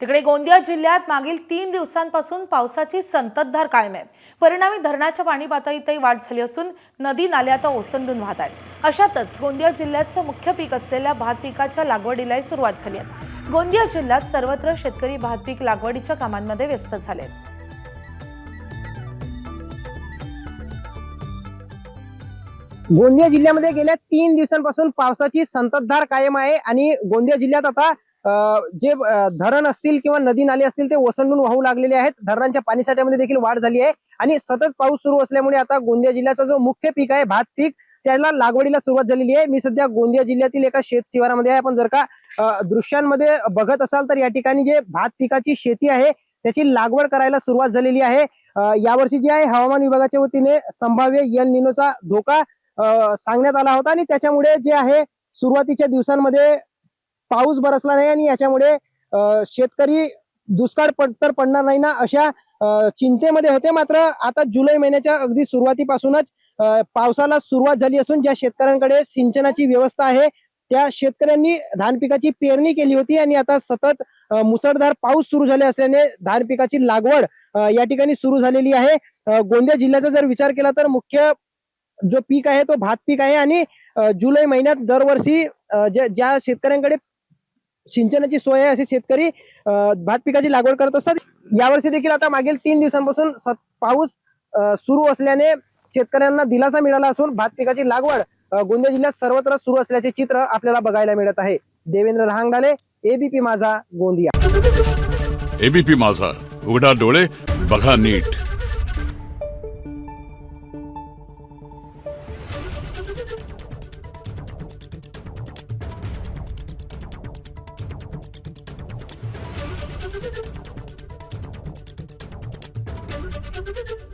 तिकडे गोंदिया जिल्ह्यात मागील 3 दिवसांपासून पावसाची संततधार कायम आहे। परिणामी धरणाच्या पाणी पातळीतही वाढ झाली असून नदी नाले आता ओसंडून वाहत आहेत। अशातच गोंदिया जिल्ह्याचं मुख्य पीक असलेल्या भात पिकाच्या लागवडीलाही सुरुवात झाली आहे। गोंदिया जिल्ह्यात सर्वत्र शेतकरी भात पीक लागवडीच्या कामांमध्ये व्यस्त झाले आहेत। गोंदिया जिल्ह्यामध्ये गेल्या 3 दिवसांपासून पावसाची संततधार कायम आहे आणि गोंदिया जिल्ह्यात आता जे धरण असतील किंवा नदी नाले असतील ते ओसंडून वाहू लागलेले आहेत। धरणांच्या पाणीसाठ्यामध्ये देखील वाढ झाली आहे आणि सतत पाऊस सुरू असल्यामुळे आता गोंदिया जिल्ह्याचा जो मुख्य पीक आहे भात पीक त्याला लागवडीला सुरुवात झालेली आहे। मी सध्या गोंदिया जिल्ह्यातील एका शेत शिवारामध्ये आहे। आपण जर का दृश्यांमध्ये बघत असाल तर या ठिकाणी जे भात पिकाची शेती आहे त्याची लागवड करायला सुरुवात झालेली आहे। यावर्षी जे आहे हवामान विभागाच्या वतीने संभाव्य एल निनोचा धोका सांगण्यात आला होता आणि त्याच्यामुळे जे आहे सुरुवातीच्या दिवसांमध्ये पाऊस बरसला नाही आणि याच्यामुळे शेतकरी दुष्काळ तर पडणार नाही ना अशा चिंतेमध्ये होते। मात्र आता जुलै महिन्याच्या अगदी सुरुवातीपासूनच पावसाला सुरुवात झाली असून ज्या शेतकऱ्यांकडे सिंचनाची व्यवस्था आहे त्या शेतकऱ्यांनी धान पिकाची पेरणी केली होती आणि आता सतत मुसळधार पाऊस सुरू झाले असल्याने धान पिकाची लागवड या ठिकाणी सुरू झालेली आहे। गोंदिया जिल्ह्याचा जर विचार केला तर मुख्य जो पीक आहे तो भात पीक आहे आणि जुलै महिन्यात दरवर्षी ज्या शेतकऱ्यांकडे सिंचनाची सोय आहे असे शेतकरी भात पिकाची लागवड करत असतात। यावर्षी देखील आता मागील 3 दिवसांपासून पाऊस सुरू असल्याने शेतकऱ्यांना दिलासा मिळाला असून भात पिकाची लागवड गोंदिया जिल्ह्यात सर्वत्र सुरू असल्याचे चित्र आपल्याला बघायला मिळत आहे। देवेंद्र रहांगडाले, एबीपी माझा, गोंदिया। एबीपी माझा, उघडा डोळे बघा नीट। Thank you.